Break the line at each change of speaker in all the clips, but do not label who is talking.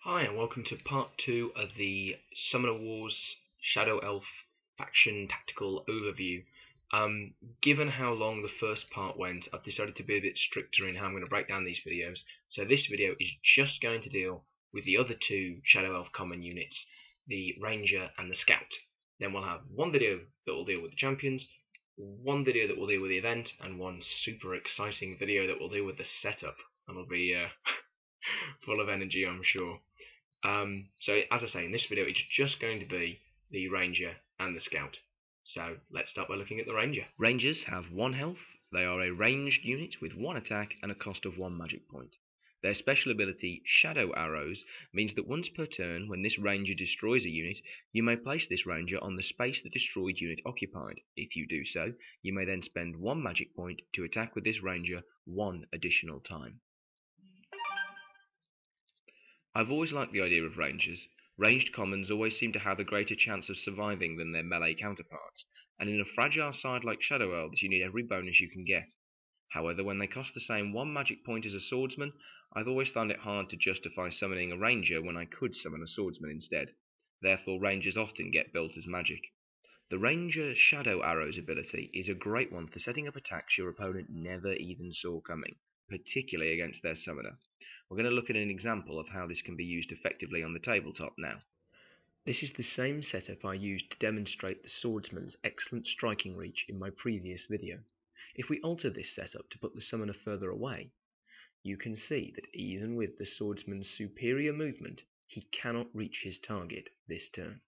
Hi, and welcome to part 2 of the Summoner Wars Shadow Elf faction tactical overview. Given how long the first part went, I've decided to be a bit stricter in how I'm going to break down these videos. So this video is just going to deal with the other two Shadow Elf common units, the Ranger and the Scout. Then we'll have one video that will deal with the champions, one video that will deal with the event, and one super exciting video that will deal with the setup. That'll be full of energy, I'm sure. So as I say, in this video it's just going to be the Ranger and the Scout. So let's start by looking at the Ranger. Rangers have 1 health, they are a ranged unit with 1 attack and a cost of 1 magic point. Their special ability, Shadow Arrows, means that once per turn, when this Ranger destroys a unit, you may place this Ranger on the space the destroyed unit occupied. If you do so, you may then spend 1 magic point to attack with this Ranger 1 additional time. I've always liked the idea of Rangers. Ranged commons always seem to have a greater chance of surviving than their melee counterparts, and in a fragile side like Shadow Elves you need every bonus you can get. However, when they cost the same 1 magic point as a swordsman, I've always found it hard to justify summoning a Ranger when I could summon a swordsman instead. Therefore, Rangers often get built as magic. The Ranger Shadow Arrows ability is a great one for setting up attacks your opponent never even saw coming, particularly against their summoner. We're going to look at an example of how this can be used effectively on the tabletop now. This is the same setup I used to demonstrate the swordsman's excellent striking reach in my previous video. If we alter this setup to put the summoner further away, you can see that even with the swordsman's superior movement, he cannot reach his target this turn.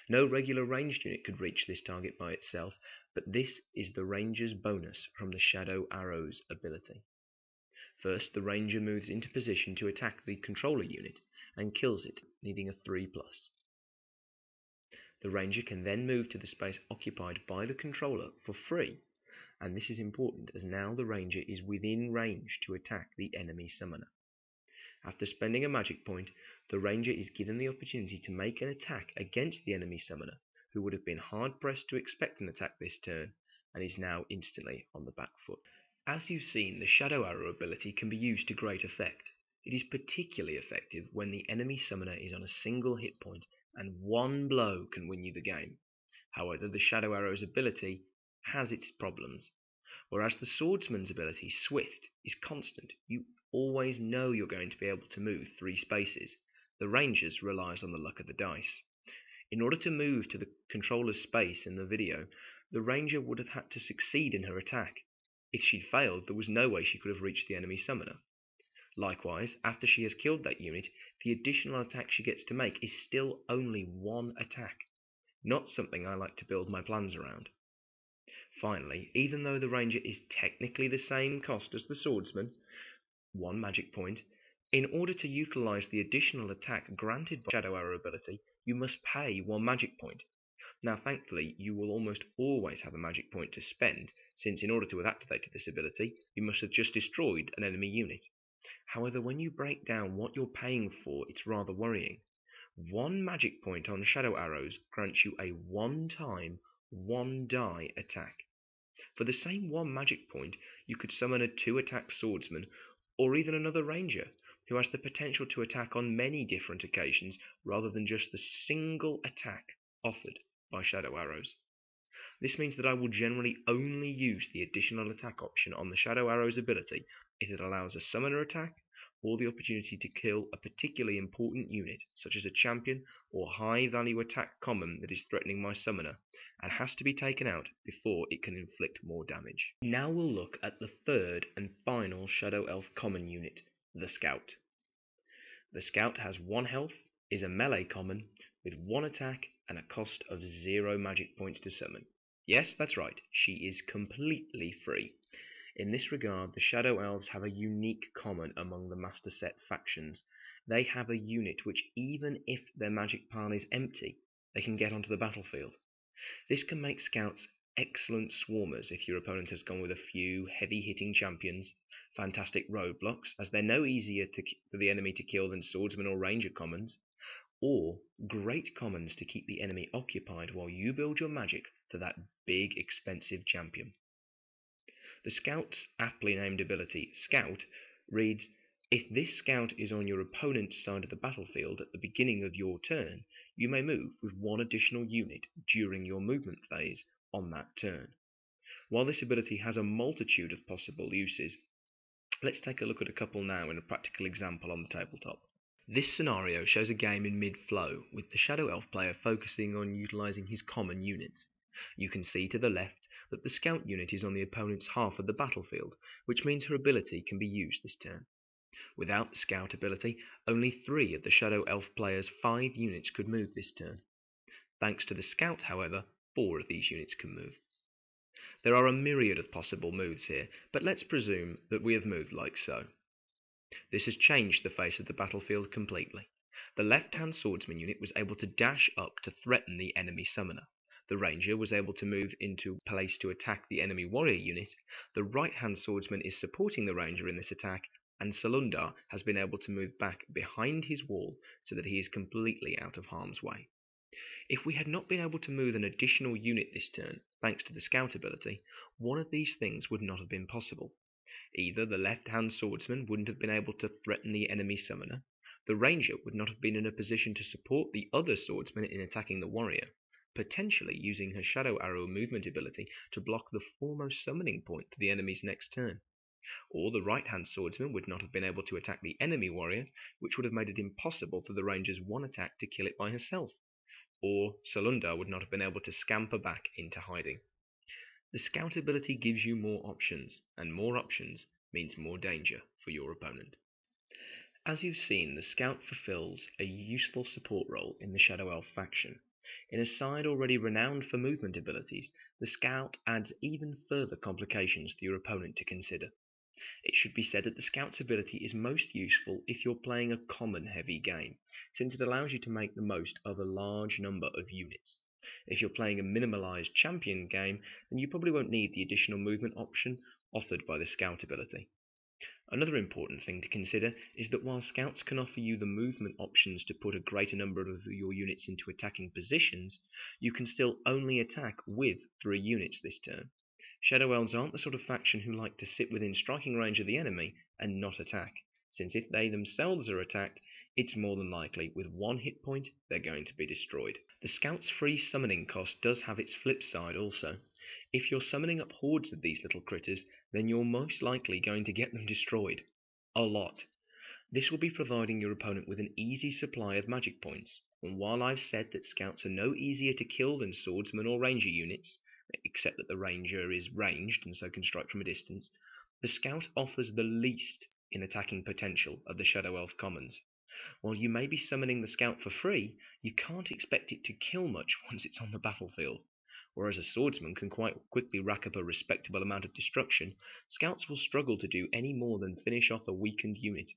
No regular ranged unit could reach this target by itself, but this is the Ranger's bonus from the Shadow Arrows ability. First, the Ranger moves into position to attack the controller unit and kills it, needing a 3+. The Ranger can then move to the space occupied by the controller for free, and this is important as now the Ranger is within range to attack the enemy summoner. After spending a magic point, the Ranger is given the opportunity to make an attack against the enemy summoner, who would have been hard-pressed to expect an attack this turn, and is now instantly on the back foot. As you've seen, the Shadow Arrow ability can be used to great effect. It is particularly effective when the enemy summoner is on a single hit point and 1 blow can win you the game. However, the Shadow Arrow's ability has its problems. Whereas the Swordsman's ability, Swift, is constant, you always know you're going to be able to move 3 spaces. The Ranger's relies on the luck of the dice. In order to move to the controller's space in the video, the Ranger would have had to succeed in her attack. If she'd failed, there was no way she could have reached the enemy summoner. Likewise, after she has killed that unit, the additional attack she gets to make is still only 1 attack. Not something I like to build my plans around. Finally, even though the Ranger is technically the same cost as the Swordsman, 1 magic point, in order to utilize the additional attack granted by Shadow Arrow ability, you must pay 1 magic point. Now thankfully, you will almost always have a magic point to spend, since in order to activate this ability, you must have just destroyed an enemy unit. However, when you break down what you're paying for, it's rather worrying. 1 magic point on Shadow Arrows grants you a 1-time, 1-die attack. For the same 1 magic point, you could summon a 2-attack swordsman, or even another ranger, who has the potential to attack on many different occasions, rather than just the single attack offered by Shadow Arrows. This means that I will generally only use the additional attack option on the Shadow Arrows ability if it allows a summoner attack, or the opportunity to kill a particularly important unit, such as a champion or high value attack common that is threatening my summoner, and has to be taken out before it can inflict more damage. Now we'll look at the third and final Shadow Elf common unit, the Scout. The Scout has 1 health, is a melee common, with 1 attack and a cost of 0 magic points to summon. Yes, that's right, she is completely free. In this regard, the Shadow Elves have a unique common among the Master Set factions. They have a unit which, even if their magic pile is empty, they can get onto the battlefield. This can make Scouts excellent swarmers if your opponent has gone with a few heavy-hitting champions, fantastic roadblocks, as they're no easier for the enemy to kill than swordsmen or ranger commons, or great commons to keep the enemy occupied while you build your magic for that big, expensive champion. The Scout's aptly named ability, Scout, reads, If this scout is on your opponent's side of the battlefield at the beginning of your turn, you may move with one additional unit during your movement phase on that turn. While this ability has a multitude of possible uses, let's take a look at a couple now in a practical example on the tabletop. This scenario shows a game in mid-flow, with the Shadow Elf player focusing on utilising his common units. You can see to the left that the scout unit is on the opponent's half of the battlefield, which means her ability can be used this turn. Without the scout ability, only 3 of the Shadow Elf player's 5 units could move this turn. Thanks to the scout, however, 4 of these units can move. There are a myriad of possible moves here, but let's presume that we have moved like so. This has changed the face of the battlefield completely. The left-hand swordsman unit was able to dash up to threaten the enemy summoner. The ranger was able to move into place to attack the enemy warrior unit. The right-hand swordsman is supporting the ranger in this attack, and Salundar has been able to move back behind his wall so that he is completely out of harm's way. If we had not been able to move an additional unit this turn, thanks to the scout ability, one of these things would not have been possible. Either the left-hand swordsman wouldn't have been able to threaten the enemy summoner, the ranger would not have been in a position to support the other swordsman in attacking the warrior, potentially using her Shadow Arrow movement ability to block the foremost summoning point to the enemy's next turn. Or the right-hand swordsman would not have been able to attack the enemy warrior, which would have made it impossible for the ranger's one attack to kill it by herself. Or Salundar would not have been able to scamper back into hiding. The scout ability gives you more options, and more options means more danger for your opponent. As you've seen, the scout fulfills a useful support role in the Shadow Elf faction. In a side already renowned for movement abilities, the scout adds even further complications for your opponent to consider. It should be said that the scout's ability is most useful if you're playing a common heavy game, since it allows you to make the most of a large number of units. If you're playing a minimalised champion game, then you probably won't need the additional movement option offered by the scout ability. Another important thing to consider is that while scouts can offer you the movement options to put a greater number of your units into attacking positions, you can still only attack with 3 units this turn. Shadow Elves aren't the sort of faction who like to sit within striking range of the enemy and not attack, since if they themselves are attacked, it's more than likely with 1 hit point they're going to be destroyed. The scout's free summoning cost does have its flip side also. If you're summoning up hordes of these little critters, then you're most likely going to get them destroyed. A lot. This will be providing your opponent with an easy supply of magic points, and while I've said that scouts are no easier to kill than swordsman or ranger units, except that the ranger is ranged and so can strike from a distance, the scout offers the least in attacking potential of the Shadow Elf commons. While you may be summoning the scout for free, you can't expect it to kill much once it's on the battlefield. Whereas a swordsman can quite quickly rack up a respectable amount of destruction, scouts will struggle to do any more than finish off a weakened unit.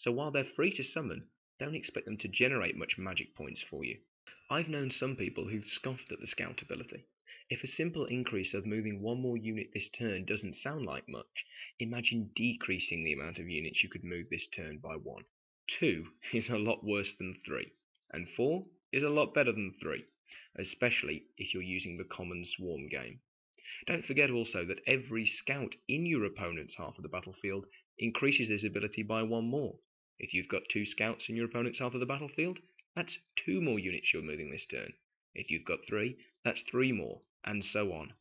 So while they're free to summon, don't expect them to generate much magic points for you. I've known some people who've scoffed at the scout ability. If a simple increase of moving 1 more unit this turn doesn't sound like much, imagine decreasing the amount of units you could move this turn by 1. 2 is a lot worse than 3, and 4 is a lot better than 3, especially if you're using the common swarm game. Don't forget also that every scout in your opponent's half of the battlefield increases this ability by 1 more. If you've got 2 scouts in your opponent's half of the battlefield, that's 2 more units you're moving this turn. If you've got 3, that's 3 more, and so on.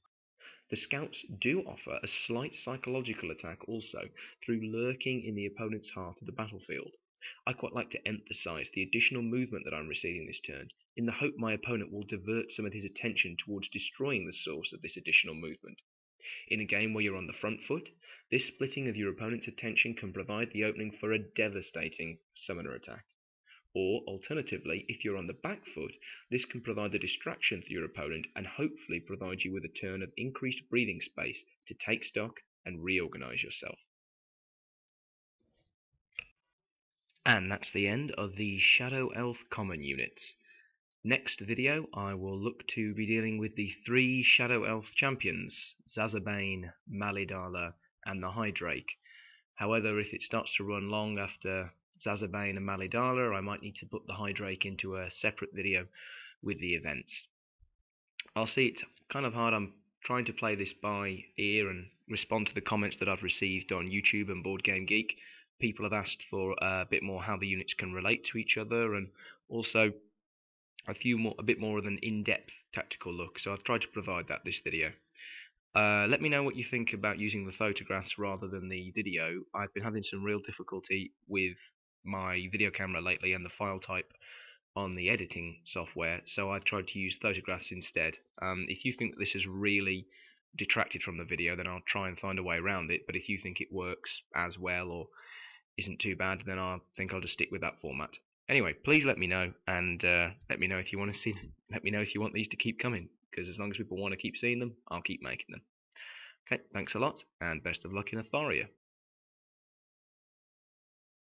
The scouts do offer a slight psychological attack also through lurking in the opponent's half of the battlefield. I quite like to emphasise the additional movement that I'm receiving this turn, in the hope my opponent will divert some of his attention towards destroying the source of this additional movement. In a game where you're on the front foot, this splitting of your opponent's attention can provide the opening for a devastating summoner attack. Or, alternatively, if you're on the back foot, this can provide the distraction for your opponent and hopefully provide you with a turn of increased breathing space to take stock and reorganise yourself. And that's the end of the Shadow Elf common units. Next video I will look to be dealing with the 3 Shadow Elf champions, Zazabane, Malidala and the Hydrake. However, if it starts to run long after Zazabane and Malidala, I might need to put the Hydrake into a separate video with the events. I'll see it's kind of hard. I'm trying to play this by ear and respond to the comments that I've received on YouTube and Board Game Geek, people have asked for a bit more how the units can relate to each other, and also a bit more of an in-depth tactical look. So I've tried to provide that this video. Let me know what you think about using the photographs rather than the video. I've been having some real difficulty with my video camera lately and the file type on the editing software, so I've tried to use photographs instead. If you think this has really detracted from the video, then I'll try and find a way around it, but if you think it works as well or isn't too bad, then I think I'll just stick with that format. Anyway, please let me know, and let me know if you want to see them. Let me know if you want these to keep coming, because as long as people want to keep seeing them, I'll keep making them. Okay, thanks a lot, and best of luck in Atharia.